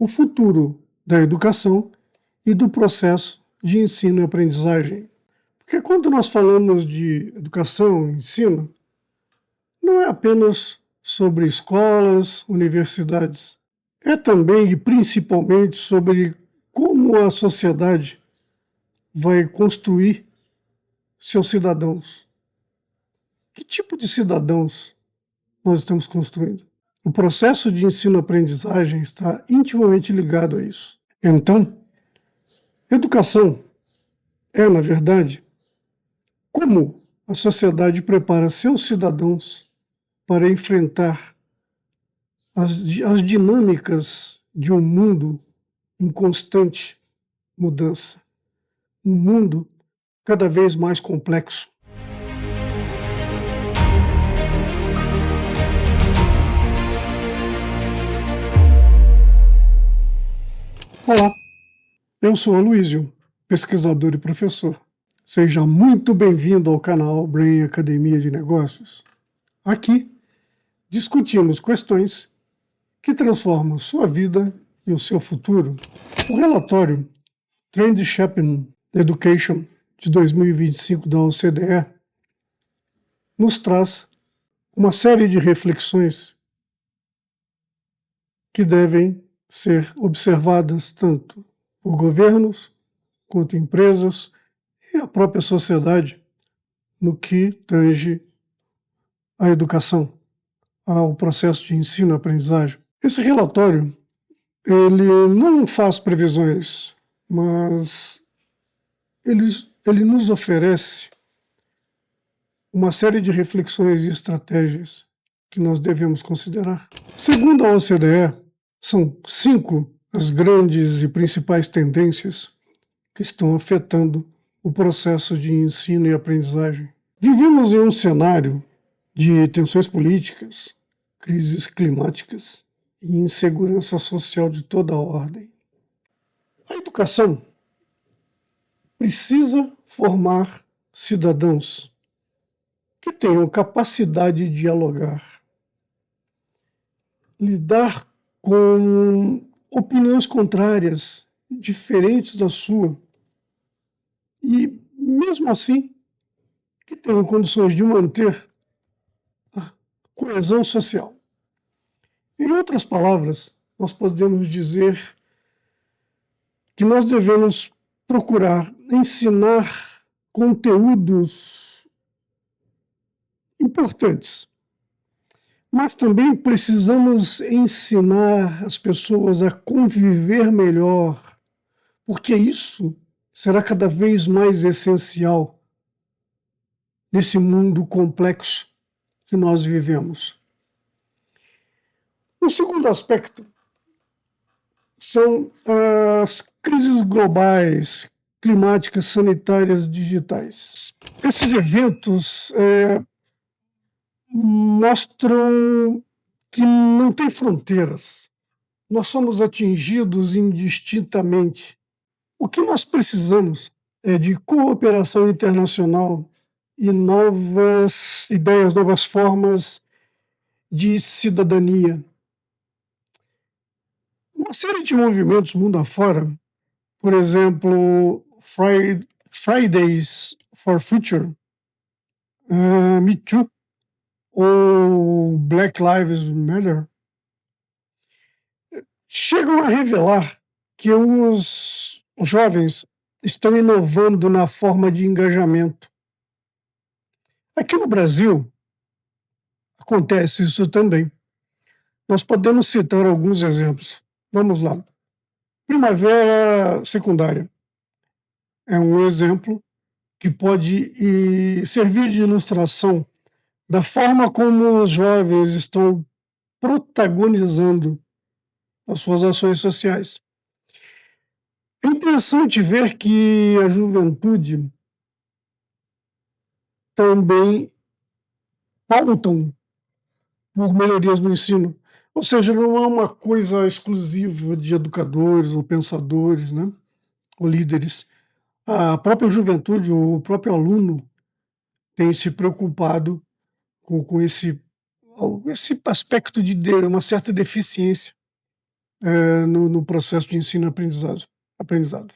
o futuro da educação e do processo de ensino e aprendizagem. Porque quando nós falamos de educação e ensino, não é apenas sobre escolas, universidades. É também e principalmente sobre como a sociedade vai construir seus cidadãos. Que tipo de cidadãos nós estamos construindo? O processo de ensino-aprendizagem está intimamente ligado a isso. Então, educação é, na verdade, como a sociedade prepara seus cidadãos para enfrentar as dinâmicas de um mundo em constante mudança. Um mundo cada vez mais complexo. Olá, eu sou Aloysio, pesquisador e professor. Seja muito bem-vindo ao canal Brain Academia de Negócios. Aqui discutimos questões que transformam sua vida e o seu futuro. O relatório Trend Shaping Education de 2025 da OCDE nos traz uma série de reflexões que devem ser observadas tanto por governos quanto empresas e a própria sociedade no que tange à educação, ao processo de ensino e aprendizagem. Esse relatório, ele não faz previsões, mas ele nos oferece uma série de reflexões e estratégias que nós devemos considerar. Segundo a OCDE, são 5 as grandes e principais tendências que estão afetando o processo de ensino e aprendizagem. Vivemos em um cenário de tensões políticas, crises climáticas e insegurança social de toda a ordem. A educação precisa formar cidadãos que tenham capacidade de dialogar, lidar com opiniões contrárias, diferentes da sua, e, mesmo assim, que tenham condições de manter a coesão social. Em outras palavras, nós podemos dizer que nós devemos procurar ensinar conteúdos importantes, mas também precisamos ensinar as pessoas a conviver melhor, porque isso será cada vez mais essencial nesse mundo complexo que nós vivemos. O segundo aspecto são as crises globais, climáticas, sanitárias, digitais. Esses eventos mostram que não tem fronteiras. Nós somos atingidos indistintamente. O que nós precisamos é de cooperação internacional e novas ideias, novas formas de cidadania. Uma série de movimentos mundo afora, por exemplo, Fridays for Future, Me Too, ou Black Lives Matter, chegam a revelar que os jovens estão inovando na forma de engajamento. Aqui no Brasil, acontece isso também. Nós podemos citar alguns exemplos. Vamos lá. Primavera Secundária é um exemplo que pode servir de ilustração da forma como os jovens estão protagonizando as suas ações sociais. É interessante ver que a juventude também pautam por melhorias no ensino. Ou seja, não é uma coisa exclusiva de educadores ou pensadores, né? Ou líderes. A própria juventude, o próprio aluno tem se preocupado com esse aspecto de uma certa deficiência no processo de ensino e aprendizado.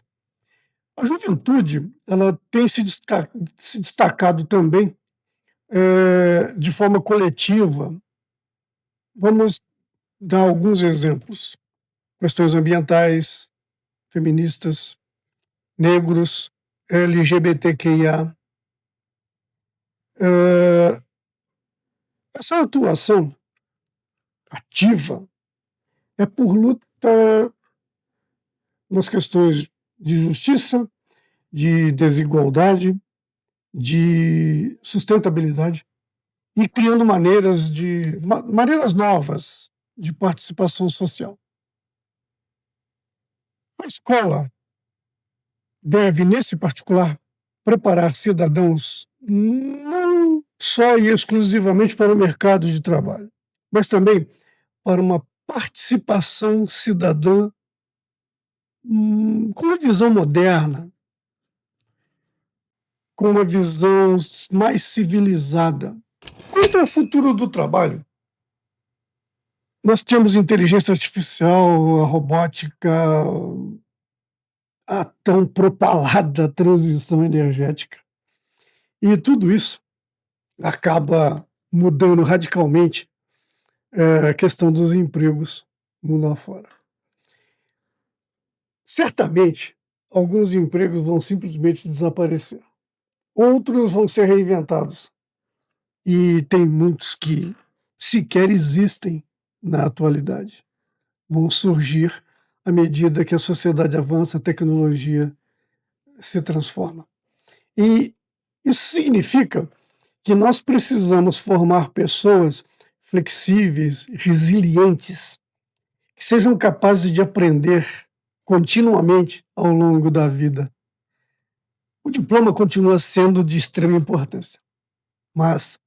A juventude ela tem se destacado também de forma coletiva. Vamos dar alguns exemplos: questões ambientais, feministas, negros, LGBTQIA. Essa atuação ativa é por luta nas questões de justiça, de desigualdade, de sustentabilidade e criando maneiras novas de participação social. A escola deve, nesse particular, preparar cidadãos não só e exclusivamente para o mercado de trabalho, mas também para uma participação cidadã com uma visão moderna, com uma visão mais civilizada. Quanto ao futuro do trabalho, nós temos inteligência artificial, a robótica, a tão propalada transição energética. E tudo isso acaba mudando radicalmente a questão dos empregos mundo afora. Certamente, alguns empregos vão simplesmente desaparecer. Outros vão ser reinventados. E tem muitos que sequer existem na atualidade. Vão surgir à medida que a sociedade avança, a tecnologia se transforma. E isso significa que nós precisamos formar pessoas flexíveis, resilientes, que sejam capazes de aprender continuamente ao longo da vida. O diploma continua sendo de extrema importância, mas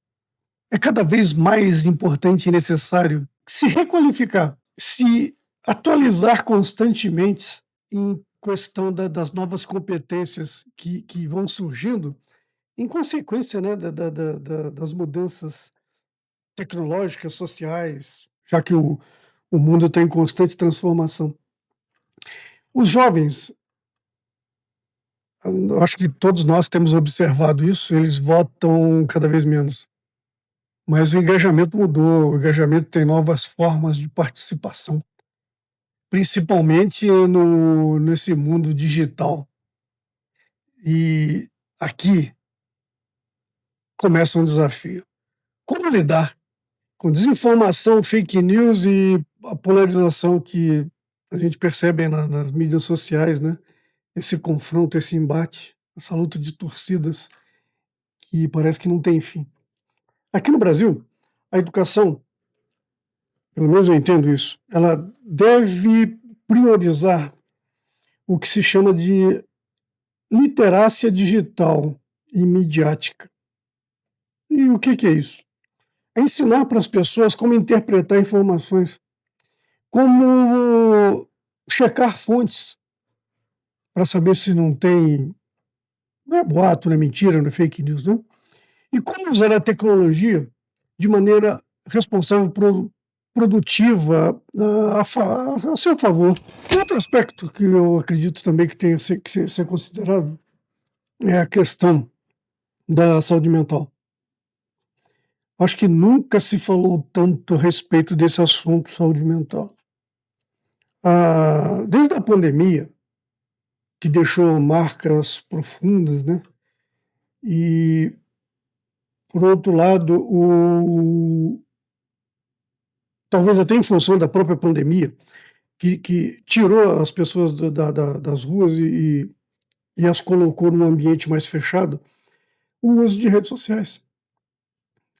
é cada vez mais importante e necessário se requalificar, se atualizar constantemente em questão das novas competências que vão surgindo em consequência, né, das mudanças tecnológicas, sociais, já que o mundo está em constante transformação. Os jovens, eu acho que todos nós temos observado isso, eles votam cada vez menos. Mas o engajamento mudou, o engajamento tem novas formas de participação, principalmente nesse mundo digital. E aqui começa um desafio. Como lidar com desinformação, fake news e a polarização que a gente percebe nas mídias sociais, né? Esse confronto, esse embate, essa luta de torcidas que parece que não tem fim. Aqui no Brasil, a educação, pelo menos eu entendo isso, ela deve priorizar o que se chama de literácia digital e midiática. E o que é isso? É ensinar para as pessoas como interpretar informações, como checar fontes para saber se não é boato, não é mentira, não é fake news, né? E como usar a tecnologia de maneira responsável, produtiva, a seu favor. Outro aspecto que eu acredito também que tenha que ser considerado é a questão da saúde mental. Acho que nunca se falou tanto a respeito desse assunto, saúde mental. Desde a pandemia, que deixou marcas profundas, né? E, por outro lado, talvez até em função da própria pandemia, que tirou as pessoas das ruas e as colocou num ambiente mais fechado, o uso de redes sociais,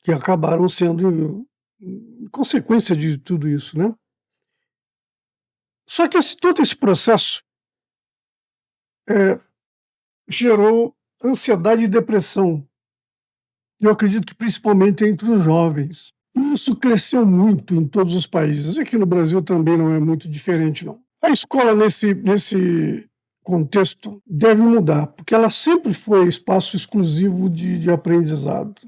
que acabaram sendo consequência de tudo isso, né? Só que todo esse processo gerou ansiedade e depressão. Eu acredito que principalmente entre os jovens. E isso cresceu muito em todos os países. Aqui no Brasil também não é muito diferente, não. A escola, nesse contexto, deve mudar, porque ela sempre foi espaço exclusivo de aprendizado.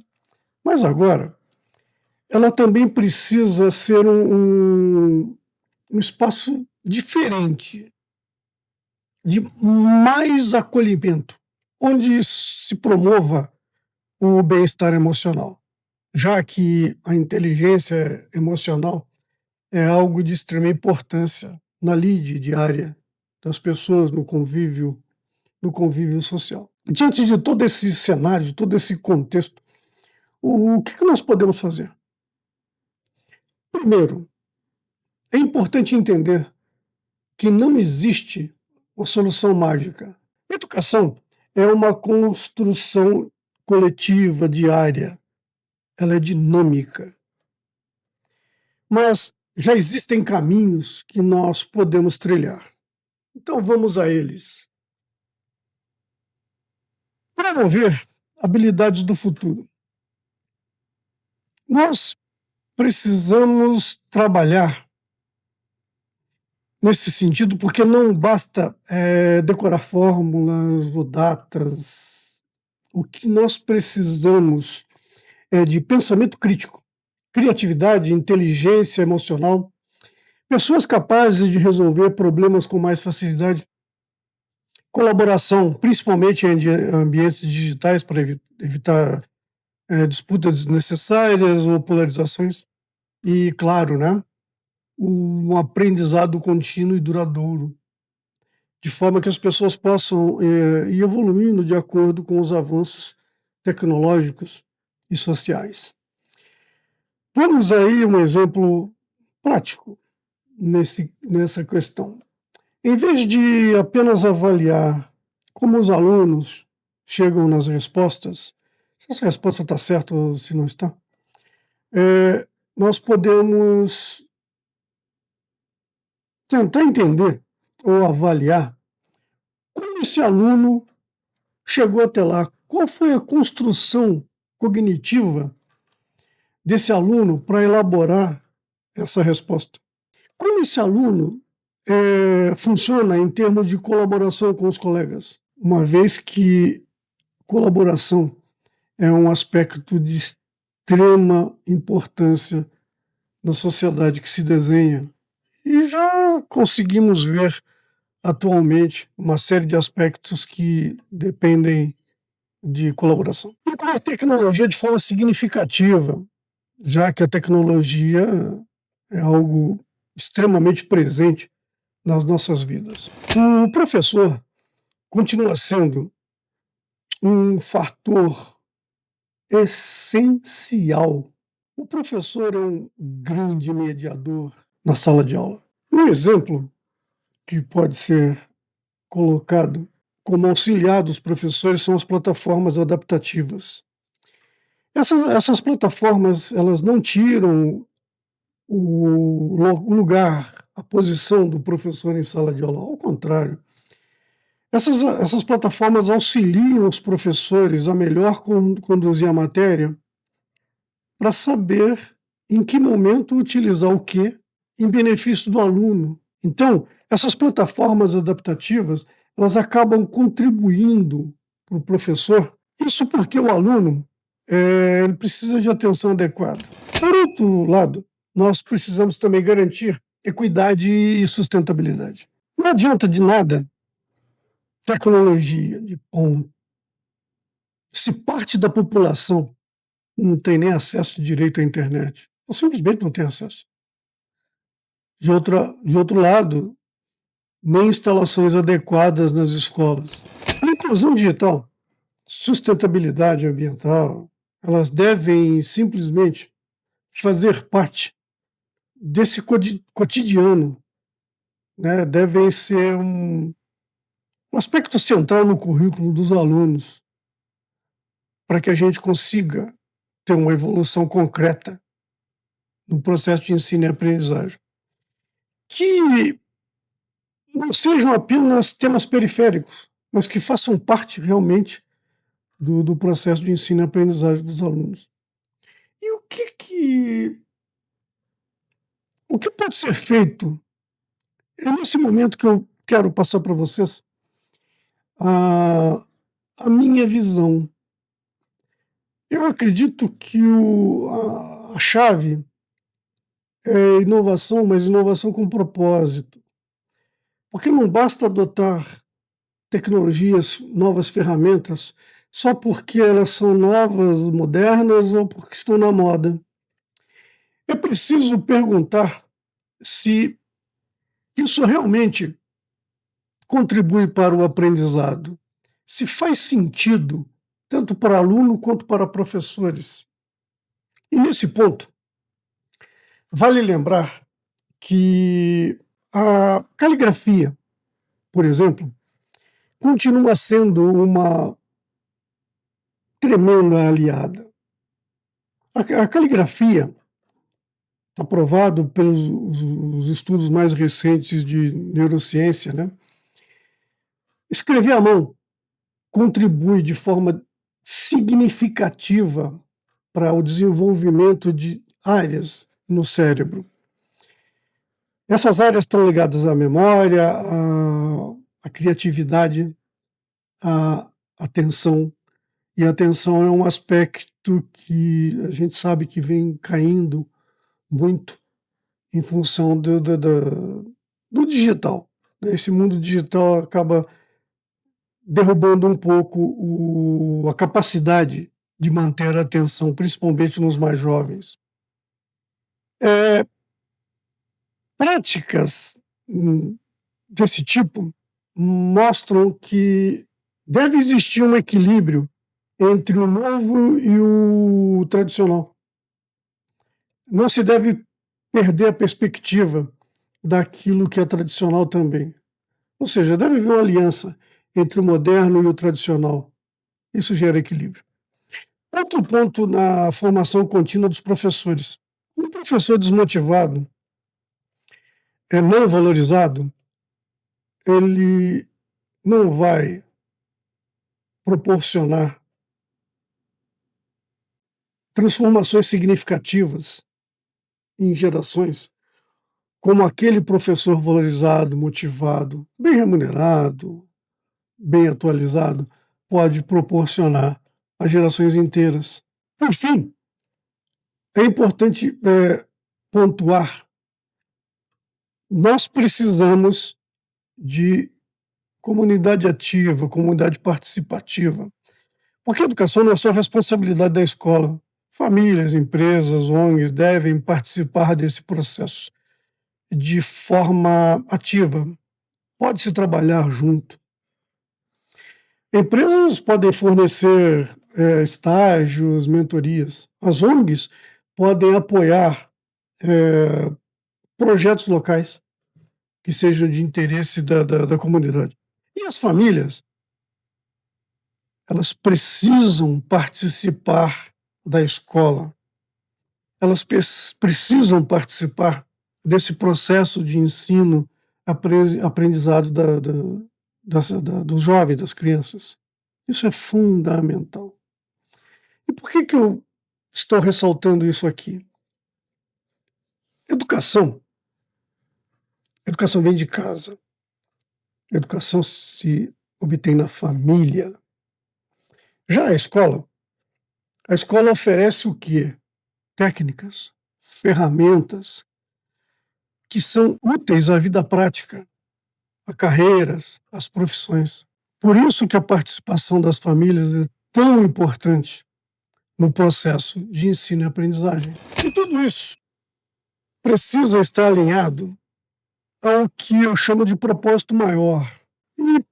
Mas agora, ela também precisa ser um espaço diferente, de mais acolhimento, onde se promova o bem-estar emocional, já que a inteligência emocional é algo de extrema importância na lide diária das pessoas no convívio social. Diante de todo esse cenário, de todo esse contexto, o que nós podemos fazer? Primeiro, é importante entender que não existe uma solução mágica. Educação é uma construção coletiva, diária, ela é dinâmica. Mas já existem caminhos que nós podemos trilhar. Então vamos a eles. Promover habilidades do futuro. Nós precisamos trabalhar nesse sentido, porque não basta decorar fórmulas ou datas. O que nós precisamos é de pensamento crítico, criatividade, inteligência emocional, pessoas capazes de resolver problemas com mais facilidade, colaboração, principalmente em ambientes digitais, para evitar disputas desnecessárias ou polarizações, e, claro, né, um aprendizado contínuo e duradouro, de forma que as pessoas possam ir evoluindo de acordo com os avanços tecnológicos e sociais. Vamos aí um exemplo prático nessa questão. Em vez de apenas avaliar como os alunos chegam nas respostas, se essa resposta está certa ou se não está, nós podemos tentar entender ou avaliar como esse aluno chegou até lá, qual foi a construção cognitiva desse aluno para elaborar essa resposta. Como esse aluno funciona em termos de colaboração com os colegas, uma vez que colaboração é um aspecto de extrema importância na sociedade que se desenha. E já conseguimos ver atualmente uma série de aspectos que dependem de colaboração. Incluir a tecnologia de forma significativa, já que a tecnologia é algo extremamente presente nas nossas vidas. O professor continua sendo um fator essencial. O professor é um grande mediador na sala de aula. Um exemplo que pode ser colocado como auxiliar dos professores são as plataformas adaptativas. Essas plataformas, elas não tiram o lugar, a posição do professor em sala de aula, ao contrário. Essas plataformas auxiliam os professores a melhor conduzir a matéria para saber em que momento utilizar o quê em benefício do aluno. Então, essas plataformas adaptativas, elas acabam contribuindo para o professor. Isso porque o aluno ele precisa de atenção adequada. Por outro lado, nós precisamos também garantir equidade e sustentabilidade. Não adianta de nada tecnologia de ponta se parte da população não tem nem acesso direito à internet, ou simplesmente não tem acesso. De outro lado, nem instalações adequadas nas escolas. A inclusão digital, sustentabilidade ambiental, elas devem simplesmente fazer parte desse cotidiano, né? Devem ser um aspecto central no currículo dos alunos, para que a gente consiga ter uma evolução concreta no processo de ensino e aprendizagem. Que não sejam apenas temas periféricos, mas que façam parte realmente do processo de ensino e aprendizagem dos alunos. E o que pode ser feito? É nesse momento que eu quero passar para vocês a, a minha visão. Eu acredito que a chave é inovação, mas inovação com propósito. Porque não basta adotar tecnologias, novas ferramentas, só porque elas são novas, modernas ou porque estão na moda. É preciso perguntar se isso realmente contribui para o aprendizado, se faz sentido tanto para aluno quanto para professores. E nesse ponto, vale lembrar que a caligrafia, por exemplo, continua sendo uma tremenda aliada. A caligrafia, aprovado pelos os estudos mais recentes de neurociência, né? Escrever à mão contribui de forma significativa para o desenvolvimento de áreas no cérebro. Essas áreas estão ligadas à memória, à criatividade, à atenção. E a atenção é um aspecto que a gente sabe que vem caindo muito em função do digital. Esse mundo digital acaba derrubando um pouco a capacidade de manter a atenção, principalmente nos mais jovens. Práticas desse tipo mostram que deve existir um equilíbrio entre o novo e o tradicional. Não se deve perder a perspectiva daquilo que é tradicional também. Ou seja, deve haver uma aliança entre o moderno e o tradicional. Isso gera equilíbrio. Outro ponto na formação contínua dos professores. Um professor desmotivado, não valorizado, ele não vai proporcionar transformações significativas em gerações, como aquele professor valorizado, motivado, bem remunerado, bem atualizado, pode proporcionar às gerações inteiras. Por fim, é importante pontuar: nós precisamos de comunidade ativa, comunidade participativa, porque a educação não é só responsabilidade da escola. Famílias, empresas, ONGs devem participar desse processo de forma ativa. Pode-se trabalhar junto. Empresas podem fornecer estágios, mentorias. As ONGs podem apoiar projetos locais que sejam de interesse da comunidade. E as famílias, elas precisam participar da escola. Elas precisam participar desse processo de ensino, aprendizado dos jovens, das crianças. Isso é fundamental. E por que eu estou ressaltando isso aqui? Educação vem de casa. Educação se obtém na família. Já a escola oferece o quê? Técnicas, ferramentas que são úteis à vida prática, a carreiras, às profissões. Por isso que a participação das famílias é tão importante no processo de ensino e aprendizagem. E tudo isso precisa estar alinhado ao que eu chamo de propósito maior. E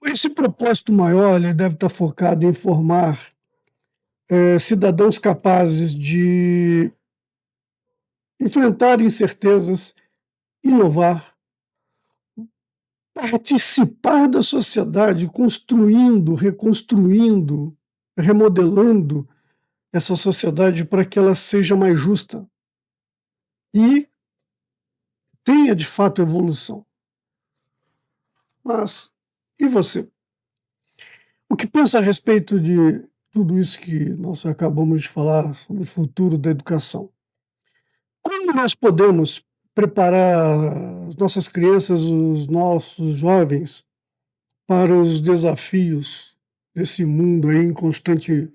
esse propósito maior ele deve estar focado em formar cidadãos capazes de enfrentar incertezas, inovar, participar da sociedade, construindo, reconstruindo, remodelando essa sociedade para que ela seja mais justa e tenha de fato evolução. Mas e você? O que pensa a respeito de tudo isso que nós acabamos de falar sobre o futuro da educação? Como nós podemos preparar as nossas crianças, os nossos jovens, para os desafios desse mundo aí em constante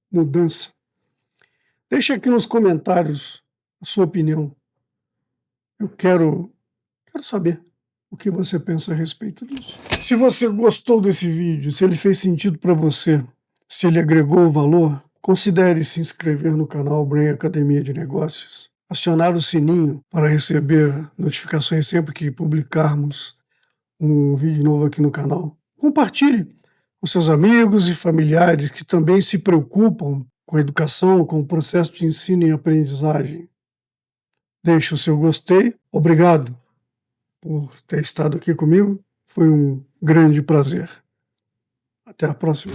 mudança? Deixe aqui nos comentários a sua opinião. Eu quero saber o que você pensa a respeito disso. Se você gostou desse vídeo, se ele fez sentido para você, se ele agregou valor, considere se inscrever no canal Brain Academia de Negócios, acionar o sininho para receber notificações sempre que publicarmos um vídeo novo aqui no canal. Compartilhe com seus amigos e familiares que também se preocupam com a educação, com o processo de ensino e aprendizagem. Deixe o seu gostei. Obrigado por ter estado aqui comigo. Foi um grande prazer. Até a próxima.